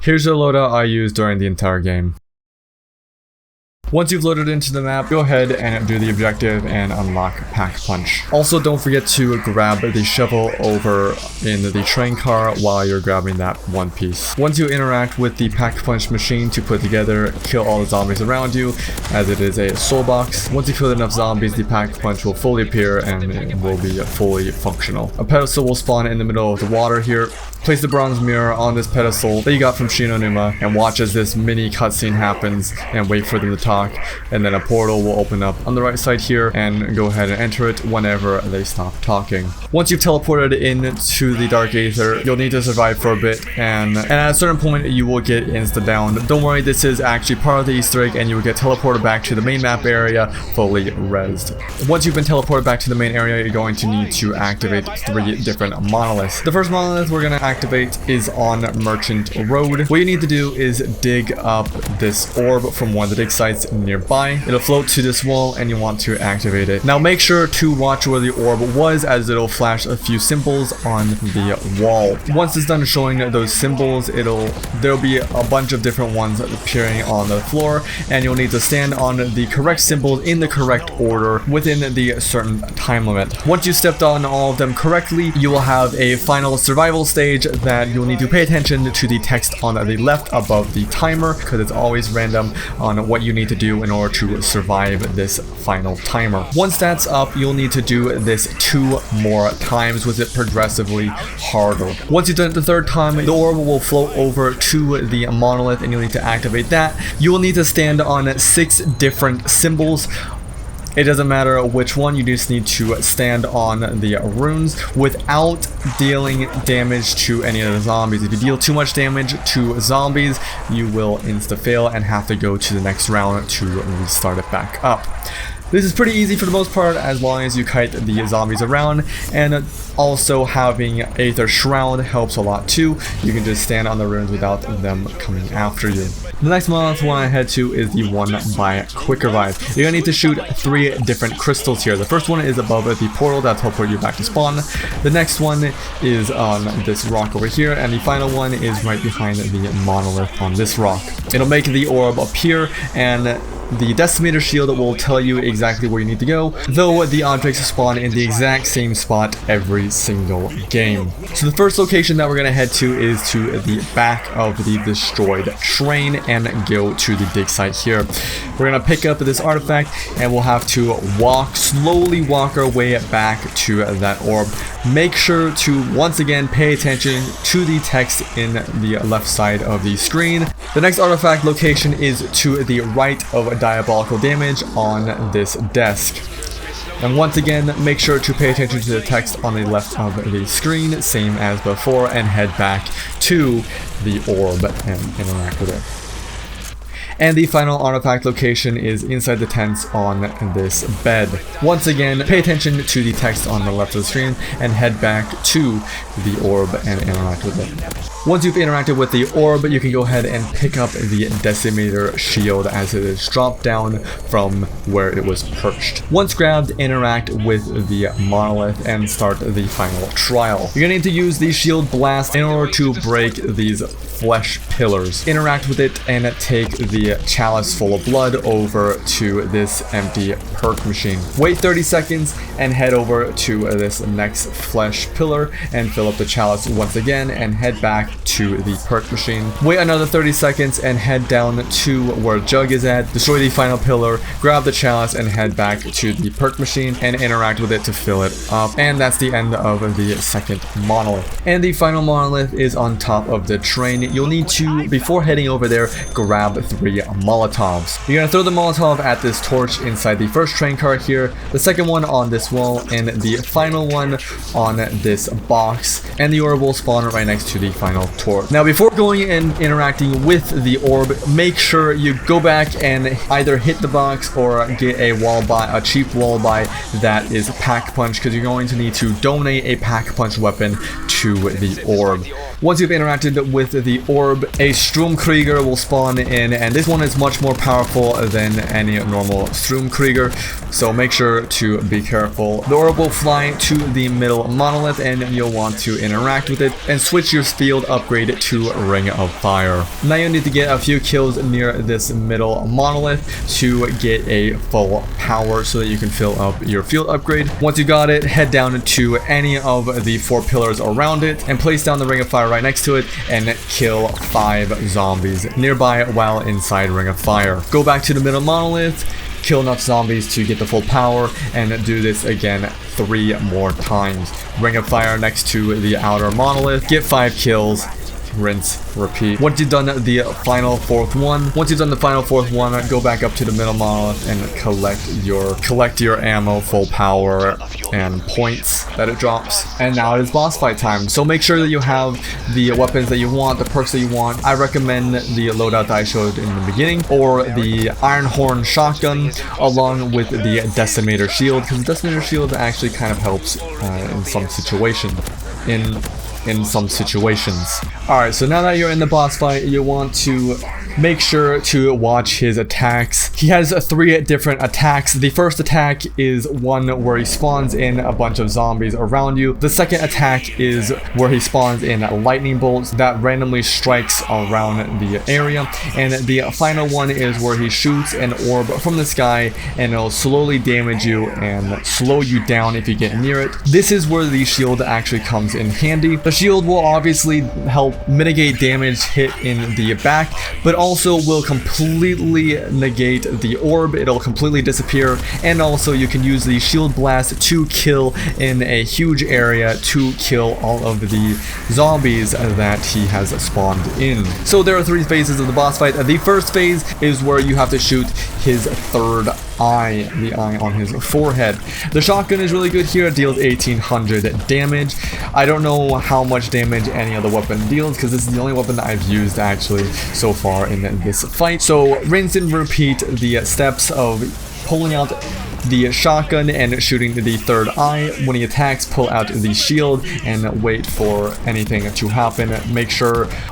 Here's the loadout I used during the entire game. Once you've loaded into the map, go ahead and do the objective and unlock Pack Punch. Also, don't forget to grab the shovel over in the train car while you're grabbing that one piece. Once you interact with the Pack Punch machine to put together, kill all the zombies around you, as it is a soul box. Once you kill enough zombies, the Pack Punch will fully appear and it will be fully functional. A pedestal will spawn in the middle of the water here. Place the bronze mirror on this pedestal that you got from Shinonuma and watch as this mini cutscene happens and wait for them to talk, and then a portal will open up on the right side here and go ahead and enter it whenever they stop talking. Once you've teleported into the Dark Aether, you'll need to survive for a bit and at a certain point you will get insta down. Don't worry, this is actually part of the Easter egg and you will get teleported back to the main map area fully rezzed. Once you've been teleported back to the main area, you're going to need to activate 3 different monoliths. The first monolith we're going to activate is on Merchant Road. What you need to do is dig up this orb from one of the dig sites nearby. It'll float to this wall and you want to activate it. Now make sure to watch where the orb was, as it'll flash a few symbols on the wall. Once it's done showing those symbols, there'll be a bunch of different ones appearing on the floor, and you'll need to stand on the correct symbols in the correct order within the certain time limit. Once you stepped on all of them correctly, you will have a final survival stage that you'll need to pay attention to the text on the left above the timer, because it's always random on what you need to do in order to survive this final timer. Once that's up, you'll need to do this 2 more times with it progressively harder. Once you've done it the 3rd time, the orb will float over to the monolith and you'll need to activate that. You will need to stand on 6 different symbols. It doesn't matter which one, you just need to stand on the runes without dealing damage to any of the zombies. If you deal too much damage to zombies, you will insta-fail and have to go to the next round to restart it back up. This is pretty easy for the most part, as long as you kite the zombies around, and also having Aether Shroud helps a lot too. You can just stand on the runes without them coming after you. The next monolith I want to head to is the one by Quick Revive. You're going to need to shoot 3 different crystals here. The first one is above the portal that teleport you back to spawn. The next one is on this rock over here, and the final one is right behind the monolith on this rock. It'll make the orb appear, and the decimator shield will tell you exactly where you need to go, though the objects spawn in the exact same spot every single game. So the first location that we're going to head to is to the back of the destroyed train and go to the dig site here. We're going to pick up this artifact and we'll have to slowly walk our way back to that orb. Make sure to once again pay attention to the text in the left side of the screen. The next artifact location is to the right of diabolical damage on this desk. And once again, make sure to pay attention to the text on the left of the screen, same as before, and head back to the orb and interact with it. And the final artifact location is inside the tents on this bed. Once again, pay attention to the text on the left of the screen and head back to the orb and interact with it. Once you've interacted with the orb, you can go ahead and pick up the decimator shield as it is dropped down from where it was perched. Once grabbed, interact with the monolith and start the final trial. You're gonna need to use the shield blast in order to break these flesh pillars. Interact with it and take the chalice full of blood over to this empty perk machine. Wait 30 seconds and head over to this next flesh pillar and fill up the chalice once again and head back to the perk machine. Wait another 30 seconds and head down to where Jug is at. Destroy the final pillar, grab the chalice and head back to the perk machine and interact with it to fill it up. And that's the end of the second monolith. And the final monolith is on top of the train. You'll need to, before heading over there, grab 3 Molotovs. You're gonna throw the Molotov at this torch inside the first train car here, the second one on this wall, and the final one on this box, and the orb will spawn right next to the final torch. Now before going and interacting with the orb, make sure you go back and either hit the box or get a wall buy, a cheap wall buy that is Pack Punch, because you're going to need to donate a Pack Punch weapon to the orb. Once you've interacted with the orb, a Sturmkrieger will spawn in, and this one is much more powerful than any normal Sturmkrieger, so make sure to be careful. The orb will fly to the middle monolith and you'll want to interact with it and switch your field upgrade to Ring of Fire. Now you need to get a few kills near this middle monolith to get a full power so that you can fill up your field upgrade. Once you got it, head down to any of the 4 pillars around it and place down the Ring of Fire right next to it and kill 5 zombies nearby while inside Ring of Fire. Go back to the middle monolith, kill enough zombies to get the full power, and do this again 3 more times. Ring of Fire next to the outer monolith, get 5 kills, rinse, repeat. Once you've done the final 4th one, go back up to the middle monolith and collect your ammo, full power, and points that it drops. And now it is boss fight time. So make sure that you have the weapons that you want, the perks that you want. I recommend the loadout that I showed in the beginning, or the Iron Horn shotgun, along with the Decimator shield, because the Decimator shield actually kind of helps in some situations. Alright, so now that you're in the boss fight, you want to make sure to watch his attacks. He has 3 different attacks. The first attack is one where he spawns in a bunch of zombies around you. The second attack is where he spawns in lightning bolts that randomly strikes around the area. And the final one is where he shoots an orb from the sky and it'll slowly damage you and slow you down if you get near it. This is where the shield actually comes in handy. The shield will obviously help mitigate damage hit in the back, but also will completely negate the orb. It'll completely disappear, and also you can use the shield blast to kill in a huge area to kill all of the zombies that he has spawned in. So there are 3 phases of the boss fight. The first phase is where you have to shoot his 3rd eye, the eye on his forehead. The shotgun is really good here. It deals 1800 damage. I don't know how much damage any other weapon deals because this is the only weapon that I've used actually so far in this fight. So rinse and repeat the steps of pulling out the shotgun and shooting the 3rd eye. When he attacks, pull out the shield and wait for anything to happen.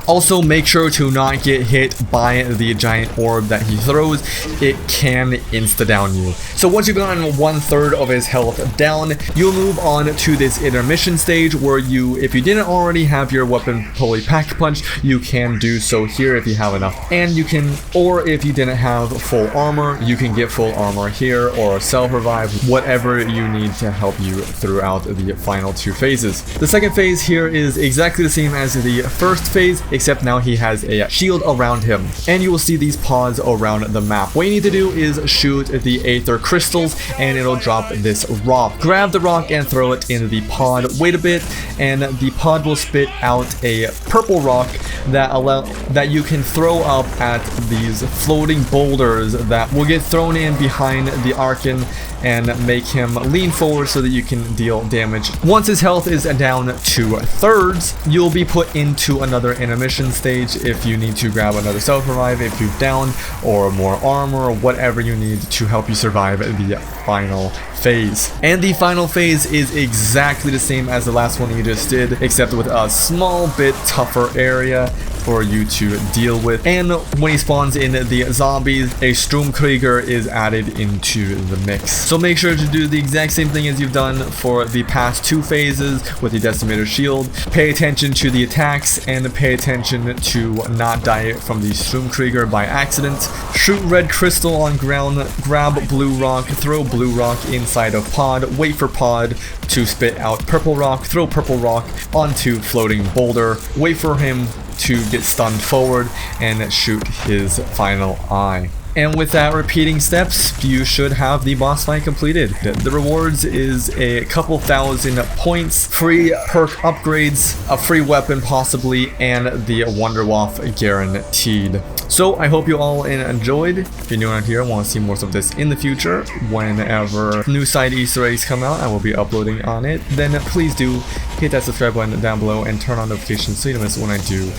Also make sure to not get hit by the giant orb that he throws. It can insta-down you. So once you've gotten 1/3 of his health down, you'll move on to this intermission stage where you, if you didn't already have your weapon fully pack punch, you can do so here if you have enough. And you can, or if you didn't have full armor, you can get full armor here or self-revive, whatever you need to help you throughout the final 2 phases. The second phase here is exactly the same as the first phase, except now he has a shield around him, and you will see these pods around the map. What you need to do is shoot the Aether crystals, and it'll drop this rock. Grab the rock and throw it in the pod. Wait a bit, and the pod will spit out a purple rock that you can throw up at these floating boulders that will get thrown in behind the Archon and make him lean forward so that you can deal damage. Once his health is down to 1/3, you'll be put into another intermission stage if you need to grab another self-revive if you've down, or more armor, or whatever you need to help you survive the final phase. And the final phase is exactly the same as the last one you just did, except with a small bit tougher area for you to deal with. And when he spawns in the zombies, a Sturmkrieger is added into the mix. So make sure to do the exact same thing as you've done for the past 2 phases with the Decimator shield. Pay attention to the attacks and pay attention to not die from the Sturmkrieger by accident. Shoot red crystal on ground, grab blue rock, throw blue rock inside of pod, wait for pod to spit out purple rock, throw purple rock onto floating boulder, wait for him to get stunned forward, and shoot his final eye. And with that repeating steps, you should have the boss fight completed. The rewards is a couple thousand points, free perk upgrades, a free weapon possibly, and the Wonder Waff guaranteed. So I hope you all enjoyed. If you're new around here and want to see more of this in the future, whenever new side Easter eggs come out, I will be uploading on it. Then please do hit that subscribe button down below and turn on notifications so you don't miss when I do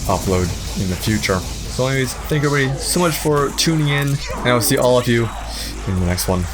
upload in the future. So anyways, thank you everybody so much for tuning in, and I will see all of you in the next one.